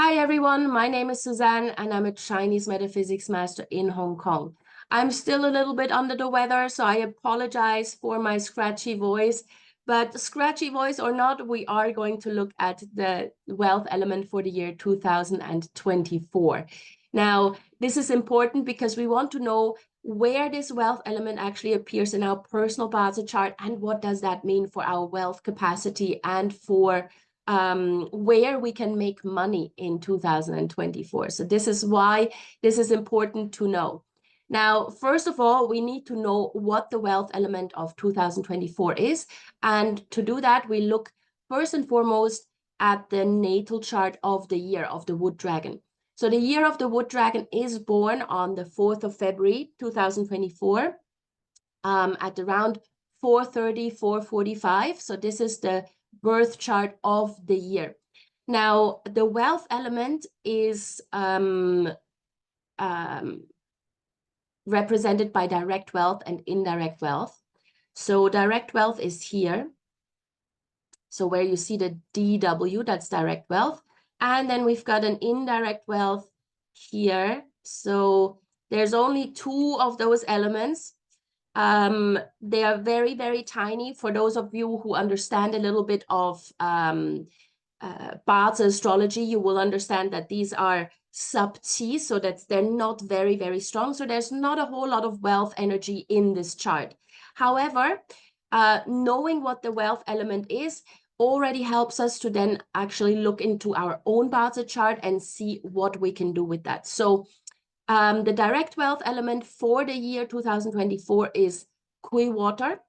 Hi everyone, my name is Suzanne and I'm a Chinese metaphysics master in Hong Kong. I'm still a little bit under the weather, so I apologize for my scratchy voice. But scratchy voice or not, we are going to look at the wealth element for the year 2024. Now, this is important because we want to know where this wealth element actually appears in our personal Bazi chart and what does that mean for our wealth capacity and for where we can make money in 2024. So this is why this is important to know. Now, first of all, we need to know what the wealth element of 2024 is. And to do that, we look first and foremost at the natal chart of the year of the wood dragon. So the year of the wood dragon is born on the 4th of February, 2024, at around 4:30, 4:45. So this is the birth chart of the year. Now, the wealth element is represented by direct wealth and indirect wealth. So direct wealth is here. So where you see the DW, that's direct wealth. And then we've got an indirect wealth here. So there's only two of those elements. They are very, very tiny. For those of you who understand a little bit of Bazi Astrology, you will understand that these are sub-T, so that they're not very, very strong. So there's not a whole lot of wealth energy in this chart. However, knowing what the wealth element is already helps us to then actually look into our own Bazi chart and see what we can do with that. So the direct wealth element for the year 2024 is Kui water,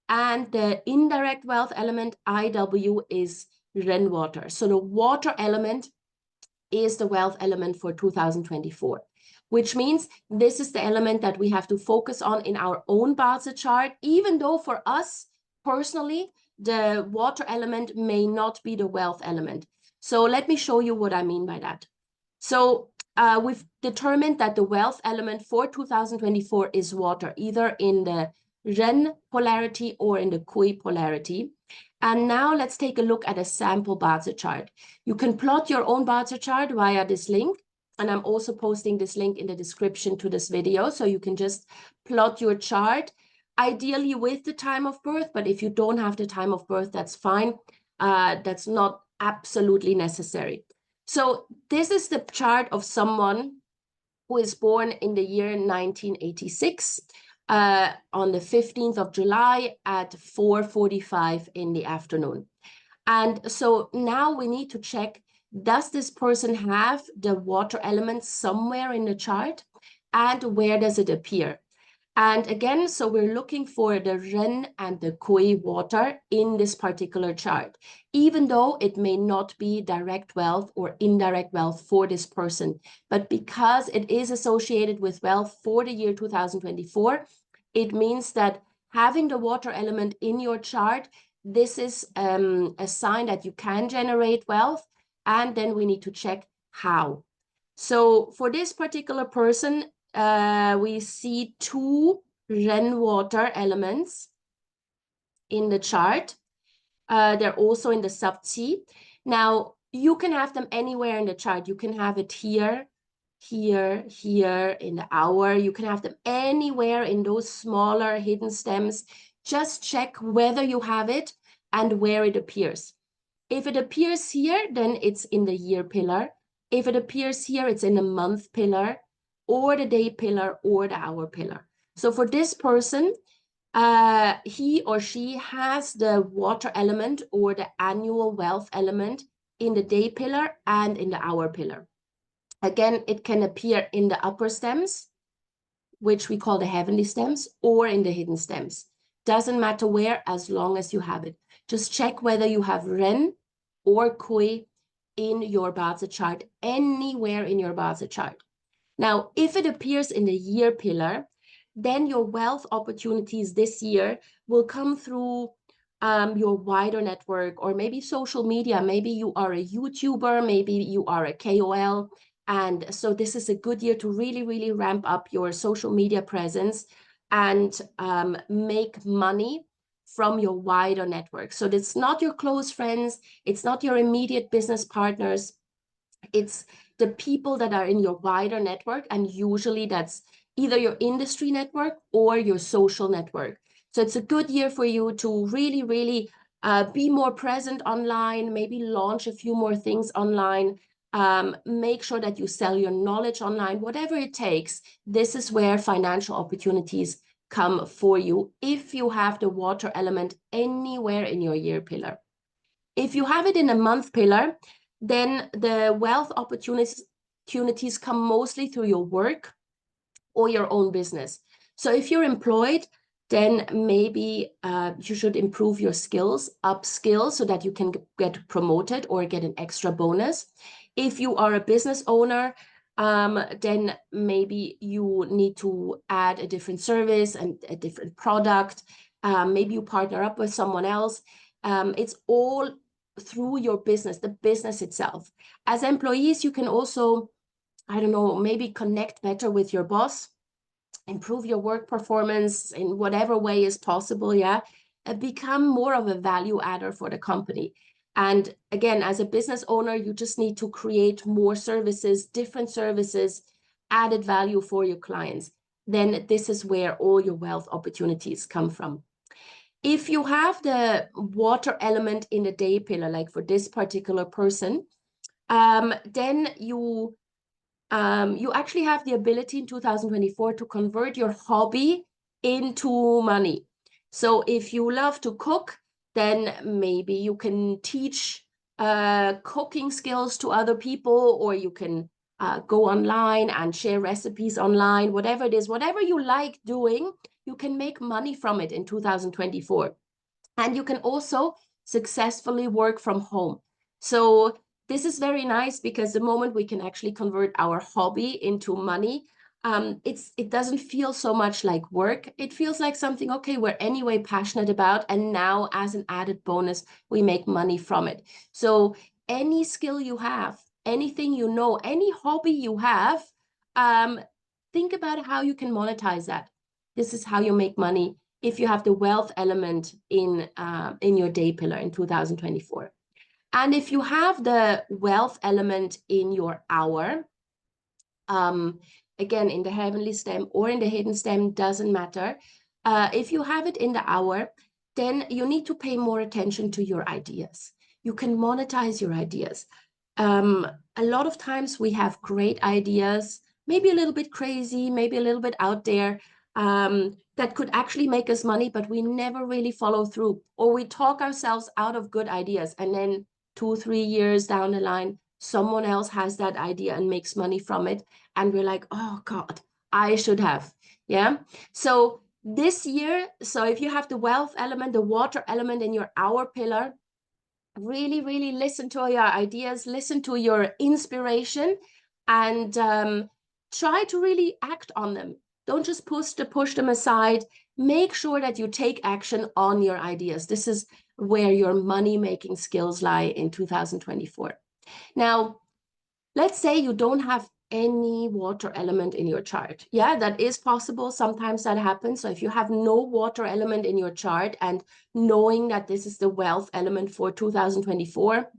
and the indirect wealth element IW is Ren water. So the water element is the wealth element for 2024, which means this is the element that we have to focus on in our own Bazi chart, even though for us personally, the water element may not be the wealth element. So let me show you what I mean by that. So we've determined that the wealth element for 2024 is water, either in the Ren polarity or in the Kui polarity. And now let's take a look at a sample Bazi chart. You can plot your own Bazi chart via this link. And I'm also posting this link in the description to this video. So you can just plot your chart, ideally with the time of birth. But if you don't have the time of birth, that's fine. That's not absolutely necessary. So this is the chart of someone who is born in the year 1986 on the 15th of July at 4:45 in the afternoon. And so now we need to check, does this person have the water element somewhere in the chart? And where does it appear? And again, so we're looking for the Ren and the Kui water in this particular chart, even though it may not be direct wealth or indirect wealth for this person. But because it is associated with wealth for the year 2024, it means that having the water element in your chart, this is a sign that you can generate wealth. And then we need to check how. So for this particular person, we see two Ren water elements in the chart. They're also in the sub-T. Now, you can have them anywhere in the chart. You can have it here, here, here in the hour. You can have them anywhere in those smaller hidden stems. Just check whether you have it and where it appears. If it appears here, then it's in the year pillar. If it appears here, it's in the month pillar, or the day pillar, or the hour pillar. So for this person, he or she has the water element or the annual wealth element in the day pillar and in the hour pillar. Again, it can appear in the upper stems, which we call the heavenly stems, or in the hidden stems. Doesn't matter where, as long as you have it. Just check whether you have Ren or Kui in your Bazi chart, anywhere in your Bazi chart. Now, if it appears in the year pillar, then your wealth opportunities this year will come through your wider network or maybe social media. Maybe you are a YouTuber, maybe you are a KOL. And so this is a good year to really, really ramp up your social media presence and make money from your wider network. So it's not your close friends, it's not your immediate business partners. It's the people that are in your wider network, and usually that's either your industry network or your social network. So it's a good year for you to really, really be more present online, maybe launch a few more things online, make sure that you sell your knowledge online, whatever it takes. This is where financial opportunities come for you if you have the water element anywhere in your year pillar. If you have it in a month pillar, then the wealth opportunities come mostly through your work or your own business. So if you're employed, then maybe you should improve your skills, upskill, so that you can get promoted or get an extra bonus. If you are a business owner, then maybe you need to add a different service and a different product. Maybe you partner up with someone else. It's all through your business, the business itself. As employees, you can also, I don't know, maybe connect better with your boss, improve your work performance in whatever way is possible, yeah, become more of a value adder for the company. And again, as a business owner, you just need to create more services, different services, added value for your clients. Then this is where all your wealth opportunities come from. If you have the water element in the day pillar, like for this particular person, then you actually have the ability in 2024 to convert your hobby into money. So if you love to cook, then maybe you can teach cooking skills to other people, or you can go online and share recipes online, whatever it is, whatever you like doing, you can make money from it in 2024. And you can also successfully work from home. So this is very nice, because the moment we can actually convert our hobby into money, it doesn't feel so much like work. It feels like something, okay, we're anyway passionate about, and now as an added bonus, we make money from it. So any skill you have, anything you know, any hobby you have, think about how you can monetize that. This is how you make money if you have the wealth element in your day pillar in 2024. And if you have the wealth element in your hour, again, in the heavenly stem or in the hidden stem, doesn't matter. If you have it in the hour, then you need to pay more attention to your ideas. You can monetize your ideas. A lot of times we have great ideas, maybe a little bit crazy, maybe a little bit out there, that could actually make us money, but we never really follow through, or we talk ourselves out of good ideas, and then 2-3 years down the line, someone else has that idea and makes money from it, and we're like, oh God, I should have. Yeah. So this year, so if you have the wealth element, the water element in your hour pillar, really, really listen to your ideas, listen to your inspiration, and try to really act on them. Don't just push them aside. Make sure that you take action on your ideas. This is where your money-making skills lie in 2024. Now, let's say you don't have any water element in your chart. Yeah, that is possible. Sometimes that happens. So if you have no water element in your chart, and knowing that this is the wealth element for 2024,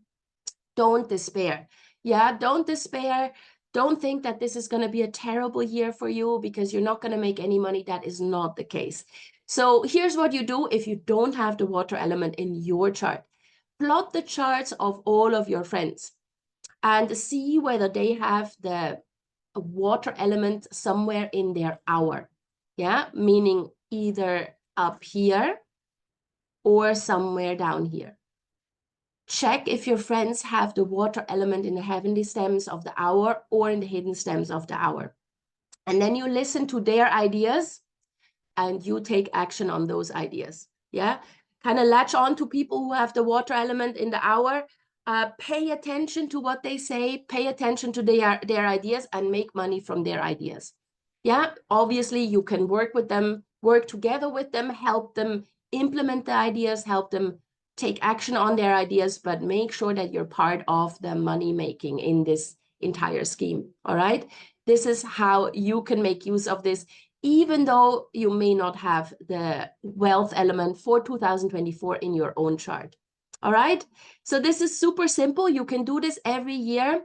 don't despair. Yeah, don't despair. Don't think that this is going to be a terrible year for you because you're not going to make any money. That is not the case. So here's what you do if you don't have the water element in your chart. Plot the charts of all of your friends and see whether they have the water element somewhere in their hour. Yeah, meaning either up here or somewhere down here. Check if your friends have the water element in the heavenly stems of the hour or in the hidden stems of the hour. And then you listen to their ideas and you take action on those ideas. Yeah, kind of latch on to people who have the water element in the hour. Pay attention to what they say, pay attention to their ideas, and make money from their ideas. Yeah, obviously you can work with them, work together with them, help them implement the ideas, help them take action on their ideas, but make sure that you're part of the money making in this entire scheme. All right, this is how you can make use of this, even though you may not have the wealth element for 2024 in your own chart. All right, so this is super simple. You can do this every year.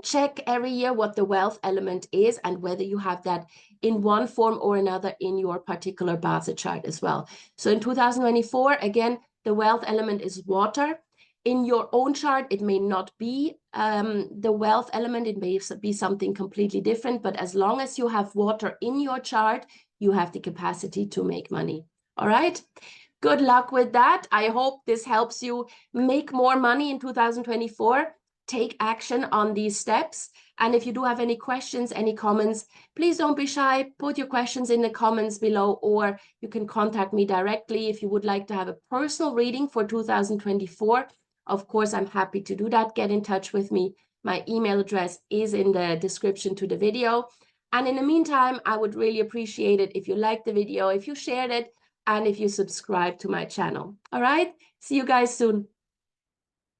check every year what the wealth element is and whether you have that in one form or another in your particular Baza chart as well. So in 2024, again, the wealth element is water. In your own chart, it may not be the wealth element. It may be something completely different. But as long as you have water in your chart, you have the capacity to make money. All right? Good luck with that. I hope this helps you make more money in 2024. Take action on these steps. And if you do have any questions, any comments, please don't be shy. Put your questions in the comments below, or you can contact me directly if you would like to have a personal reading for 2024. Of course, I'm happy to do that. Get in touch with me. My email address is in the description to the video. And in the meantime, I would really appreciate it if you liked the video, if you shared it, and if you subscribe to my channel. All right, see you guys soon.